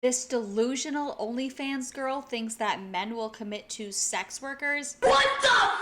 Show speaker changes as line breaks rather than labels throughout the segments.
This delusional OnlyFans girl thinks that men will commit to sex workers.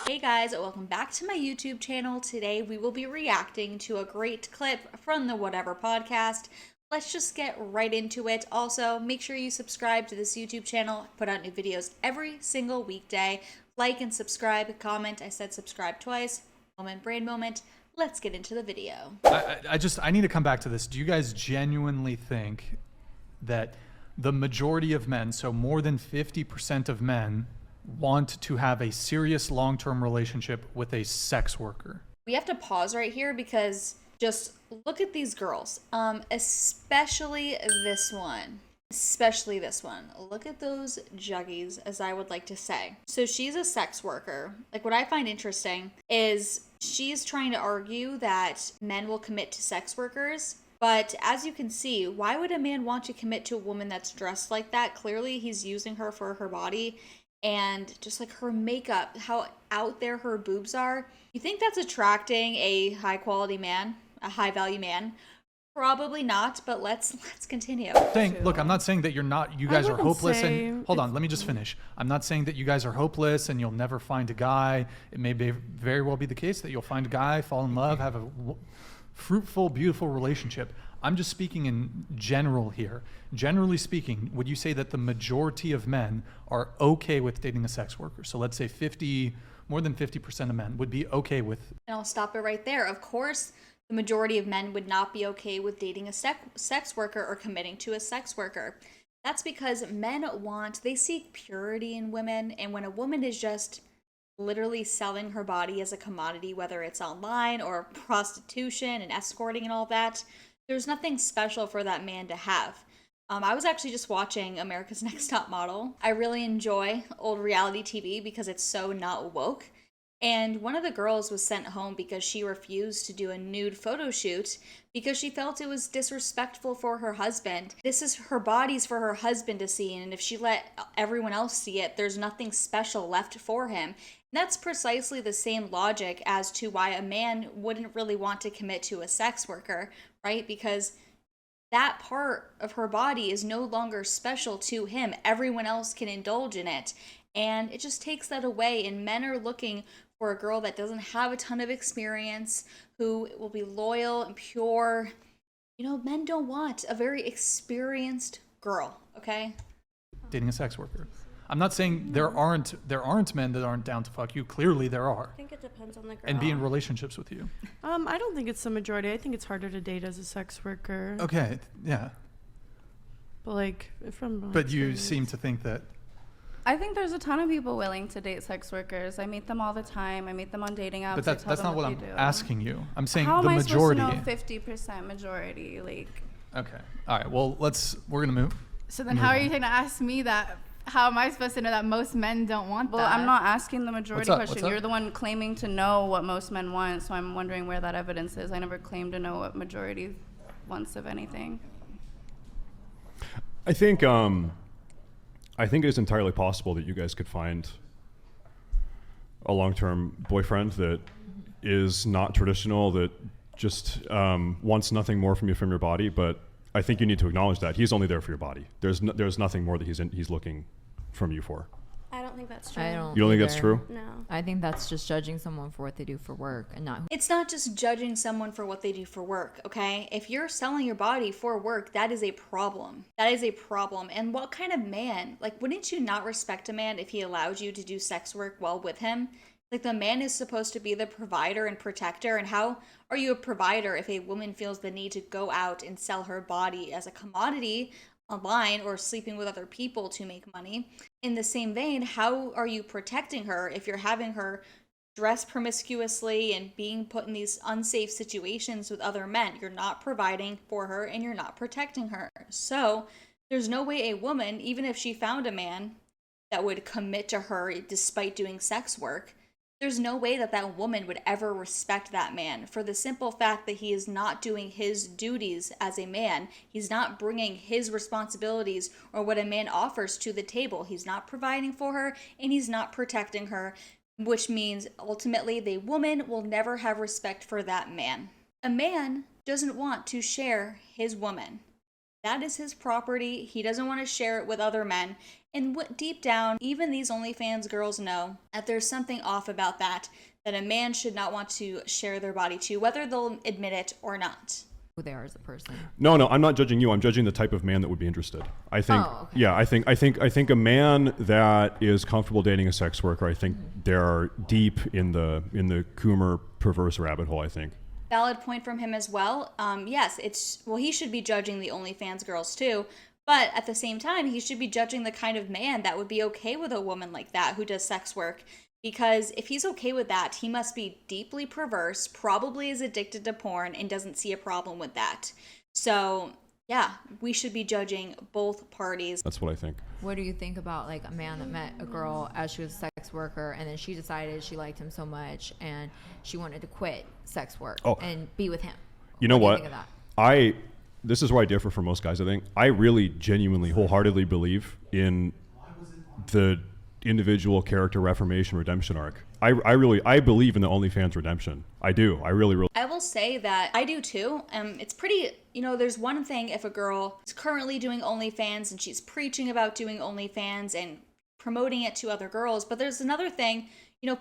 Hey guys, welcome back to my YouTube channel. Today we will be reacting to a great clip from the Whatever podcast. Let's just get right into it. Also, make sure you subscribe to this YouTube channel. I put out new videos every single weekday. Like and subscribe, comment. I said subscribe twice. Brain moment. Let's get into the video.
I need to come back to this. Do you guys genuinely think that the majority of men, so more than 50% of men, want to have a serious long-term relationship with a sex worker?
We have to pause right here because just look at these girls, especially this one. Especially this one. Look at those juggies, as I would like to say. So she's a sex worker. Like, what I find interesting is she's trying to argue that men will commit to sex workers. But as you can see, why would a man want to commit to a woman that's dressed like that? Clearly, he's using her for her body. And just like her makeup, how out there her boobs are. You think that's attracting a high quality man, a high value man? Probably not, but let's continue.
Look, I'm not saying that you guys are hopeless and hold on, let me just finish. I'm not saying that you guys are hopeless and you'll never find a guy. It may very well be the case that you'll find a guy, fall in love, have a fruitful, beautiful relationship. I'm just speaking in general here. Generally speaking, would you say that the majority of men are okay with dating a sex worker? So let's say more than 50% of men would be okay with.
And I'll stop it right there. Of course, the majority of men would not be okay with dating a sex worker or committing to a sex worker. That's because men they seek purity in women, and when a woman is just literally selling her body as a commodity, whether it's online or prostitution and escorting and all that, there's nothing special for that man to have. I was actually just watching America's Next Top Model. I really enjoy old reality TV because it's so not woke. And one of the girls was sent home because she refused to do a nude photo shoot because she felt it was disrespectful for her husband. This is her body's for her husband to see, and if she let everyone else see it, there's nothing special left for him. And that's precisely the same logic as to why a man wouldn't really want to commit to a sex worker, right? Because that part of her body is no longer special to him. Everyone else can indulge in it. And it just takes that away, and men are looking for a girl that doesn't have a ton of experience, who will be loyal and pure. You know, men don't want a very experienced girl, okay?
Dating a sex worker. I'm not saying there aren't men that aren't down to fuck you. Clearly there are.
I think it depends on the girl.
And be in relationships with you.
I don't think it's the majority. I think it's harder to date as a sex worker.
Okay, yeah.
But like
But you seem to think that.
I think there's a ton of people willing to date sex workers. I meet them all the time. I meet them on dating apps.
But that's not what I'm asking you. I'm saying
How
the
am
majority.
I supposed to know 50% majority? Like.
Okay. All right. Well, we're gonna move.
So then, how are you going to ask me that? How am I supposed to know that most men don't want that?
Well, I'm not asking the majority
What's
question.
up?
You're the one claiming to know what most men want, so I'm wondering where that evidence is. I never claimed to know what majority wants of anything.
I think it is entirely possible that you guys could find a long-term boyfriend that is not traditional, that just wants nothing more from your body. But I think you need to acknowledge that he's only there for your body. There's nothing more that he's looking from you for.
I don't think that's true.
I don't.
You don't think that's
either.
true?
No.
I think that's just judging someone for what they do for work and not.
It's not just judging someone for what they do for work, okay? If you're selling your body for work, that is a problem. That is a problem. And what kind of man, like, wouldn't you not respect a man if he allowed you to do sex work while with him? Like, the man is supposed to be the provider and protector, and how are you a provider if a woman feels the need to go out and sell her body as a commodity online or sleeping with other people to make money? In the same vein, how are you protecting her if you're having her dress promiscuously and being put in these unsafe situations with other men? You're not providing for her and you're not protecting her. So there's no way a woman, even if she found a man that would commit to her despite doing sex work, there's no way that that woman would ever respect that man for the simple fact that he is not doing his duties as a man. He's not bringing his responsibilities or what a man offers to the table. He's not providing for her and he's not protecting her, which means ultimately the woman will never have respect for that man. A man doesn't want to share his woman. That is his property. He doesn't want to share it with other men. And deep down, even these OnlyFans girls know that there's something off about that a man should not want to share their body to, whether they'll admit it or not.
Who they are as a person.
No, I'm not judging you. I'm judging the type of man that would be interested. I think,
okay.
yeah, I think a man that is comfortable dating a sex worker, I think they're deep in the Coomer perverse rabbit hole, I think.
Valid point from him as well. Yes, he should be judging the OnlyFans girls too, but at the same time, he should be judging the kind of man that would be okay with a woman like that who does sex work. Because if he's okay with that, he must be deeply perverse, probably is addicted to porn, and doesn't see a problem with that. So, yeah, we should be judging both parties.
That's what I think.
What do you think about like a man that met a girl as she was a sex worker, and then she decided she liked him so much and she wanted to quit sex work and be with him?
You know
what?
what?
Do you think of that?
This is where I differ from most guys, I think. I really genuinely, wholeheartedly believe in the individual character reformation redemption arc. I believe in the OnlyFans redemption. I do. I really.
I will say that I do too. It's pretty, there's one thing if a girl is currently doing OnlyFans and she's preaching about doing OnlyFans and promoting it to other girls, but there's another thing,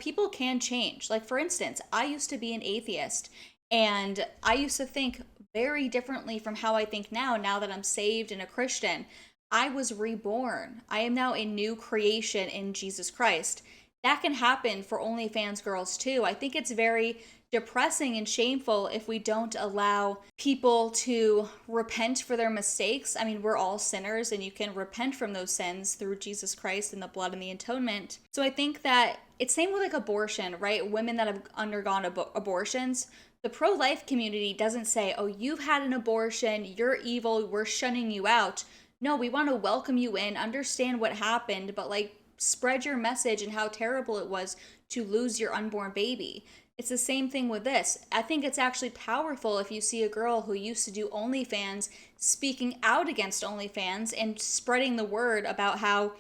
people can change. Like, for instance, I used to be an atheist, and I used to think very differently from how I think now that I'm saved and a Christian. I was reborn. I am now a new creation in Jesus Christ. That can happen for OnlyFans girls too. I think it's very depressing and shameful if we don't allow people to repent for their mistakes. I mean, we're all sinners, and you can repent from those sins through Jesus Christ and the blood and the atonement. So I think that it's same with like abortion, right? Women that have undergone abortions. The pro-life community doesn't say, oh, you've had an abortion, you're evil, we're shunning you out. No, we want to welcome you in, understand what happened, but like spread your message and how terrible it was to lose your unborn baby. It's the same thing with this. I think it's actually powerful if you see a girl who used to do OnlyFans speaking out against OnlyFans and spreading the word about how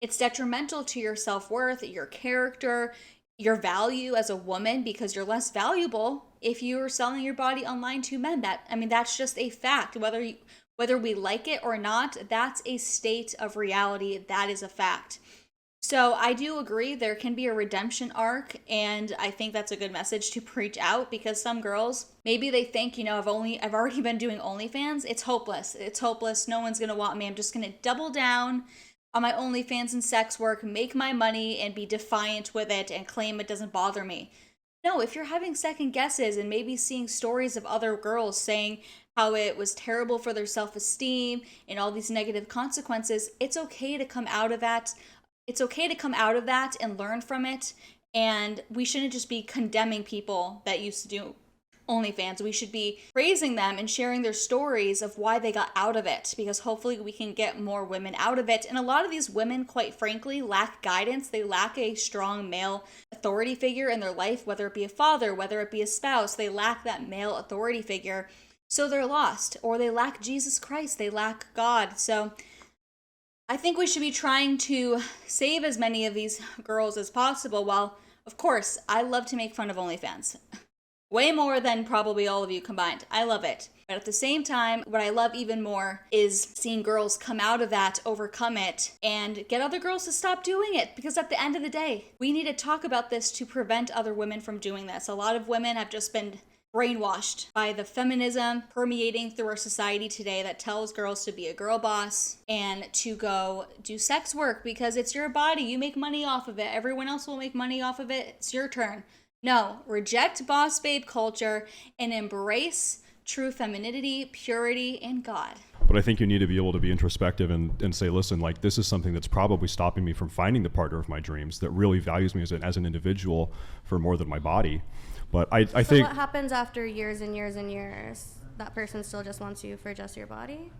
it's detrimental to your self-worth, your character, your value as a woman, because you're less valuable if you're selling your body online to men. That's just a fact. Whether we like it or not, that's a state of reality. That is a fact. So I do agree there can be a redemption arc, and I think that's a good message to preach out, because some girls, maybe they think, I've already been doing OnlyFans. It's hopeless. It's hopeless. No one's going to want me. I'm just going to double down on my OnlyFans and sex work, make my money, and be defiant with it and claim it doesn't bother me. No, if you're having second guesses and maybe seeing stories of other girls saying how it was terrible for their self-esteem and all these negative consequences, it's okay to come out of that. It's okay to come out of that and learn from it. And we shouldn't just be condemning people that used to do OnlyFans. We should be praising them and sharing their stories of why they got out of it, because hopefully we can get more women out of it. And a lot of these women, quite frankly, lack guidance. They lack a strong male authority figure in their life, whether it be a father, whether it be a spouse. They lack that male authority figure. So they're lost, or they lack Jesus Christ. They lack God. So I think we should be trying to save as many of these girls as possible. While, of course, I love to make fun of OnlyFans. Way more than probably all of you combined. I love it. But at the same time, what I love even more is seeing girls come out of that, overcome it, and get other girls to stop doing it. Because at the end of the day, we need to talk about this to prevent other women from doing this. A lot of women have just been brainwashed by the feminism permeating through our society today that tells girls to be a girl boss and to go do sex work because it's your body. You make money off of it. Everyone else will make money off of it. It's your turn. No, reject boss babe culture and embrace true femininity, purity, and God.
But I think you need to be able to be introspective and say, listen, like, this is something that's probably stopping me from finding the partner of my dreams that really values me as an individual for more than my body. But I
so
think...
what happens after years and years and years? That person still just wants you for just your body?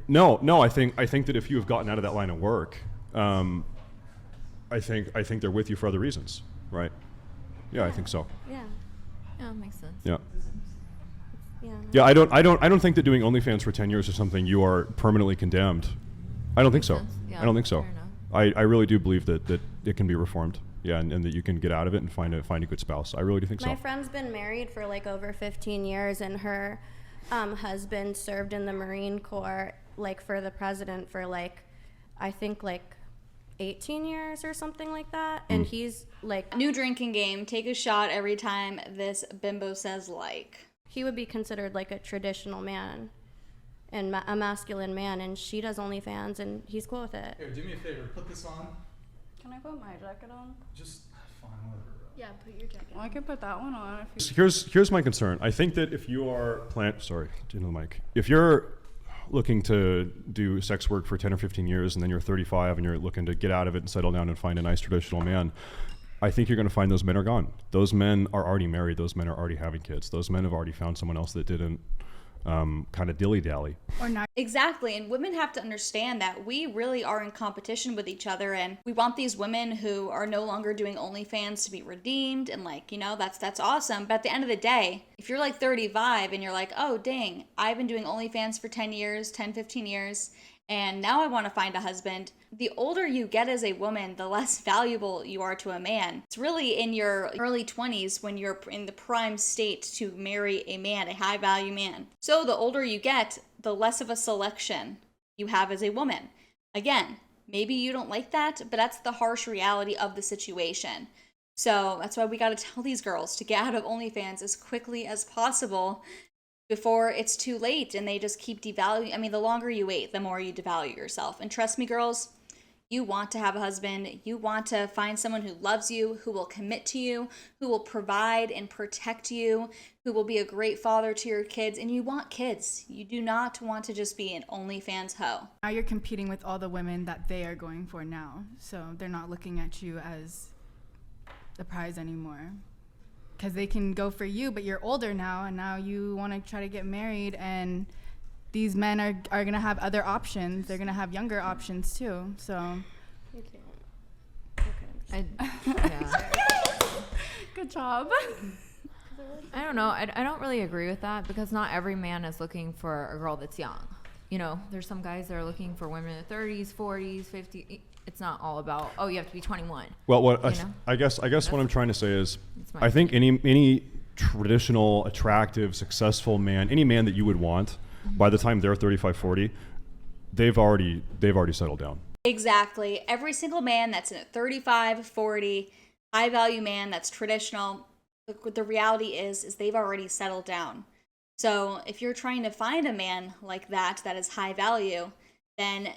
No, I think that if you have gotten out of that line of work, I think they're with you for other reasons, right? Yeah, I think so.
Yeah.
Yeah, that makes sense.
Yeah.
Yeah.
Yeah, I don't think that doing OnlyFans for 10 years is something you are permanently condemned. I don't think so.
Yeah,
I don't think so.
fair enough.
I really do believe that it can be reformed. Yeah, and that you can get out of it and find a good spouse. I really do think so.
My friend's been married for like over 15 years, and her husband served in the Marine Corps, like for the president for like, I think like 18 years or something like that. And he's like,
New drinking game. Take a shot every time this bimbo says like.
he would be considered like a traditional man and a masculine man, and she does OnlyFans and he's cool with it.
Here, do me a favor. Put this on.
Can I put my jacket on?
Just fine, whatever.
Yeah, put your jacket.
Well, I can put that one on. If you...
Here's my concern. I think that if you are into the mic. If you're looking to do sex work for 10 or 15 years and then you're 35 and you're looking to get out of it and settle down and find a nice traditional man, I think you're going to find those men are gone. Those men are already married. Those men are already having kids. Those men have already found someone else that didn't kind of dilly-dally.
Or not.
Exactly, and women have to understand that we really are in competition with each other, and we want these women who are no longer doing OnlyFans to be redeemed, and like, you know, that's awesome. But at the end of the day, if you're like 35 and you're like, oh dang, I've been doing OnlyFans for 10 years, 10, 15 years, and now I want to find a husband. The older you get as a woman, the less valuable you are to a man. It's really in your early 20s when you're in the prime state to marry a man, a high value man. So the older you get, the less of a selection you have as a woman. Again, maybe you don't like that, but that's the harsh reality of the situation. So that's why we got to tell these girls to get out of OnlyFans as quickly as possible before it's too late and they just keep devaluing. I mean, the longer you wait, the more you devalue yourself. And trust me, girls, you want to have a husband. You want to find someone who loves you, who will commit to you, who will provide and protect you, who will be a great father to your kids. And you want kids. You do not want to just be an OnlyFans hoe.
Now you're competing with all the women that they are going for now. So they're not looking at you as the prize anymore. Because they can go for you, but you're older now, and now you want to try to get married, and these men are going to have other options. They're going to have younger options too. So
Yeah.
Good job.
I don't know. I don't really agree with that because not every man is looking for a girl that's young. You know, there's some guys that are looking for women in their 30s, 40s, 50s. It's not all about, oh, you have to be 21.
Well, I guess what I'm trying to say is,
my
I think any traditional, attractive, successful man, any man that you would want, by the time they're 35, 40, they've already settled down.
Exactly. Every single man that's in a 35, 40, high value man that's traditional, the reality is they've already settled down. So if you're trying to find a man like that is high value, then you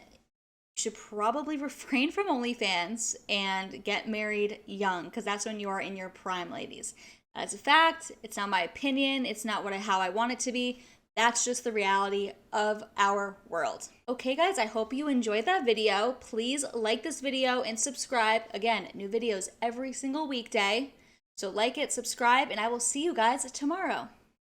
should probably refrain from OnlyFans and get married young, because that's when you are in your prime, ladies. That's a fact. It's not my opinion. It's not how I want it to be. That's just the reality of our world. Okay, guys, I hope you enjoyed that video. Please like this video and subscribe. Again, new videos every single weekday. So like it, subscribe, and I will see you guys tomorrow.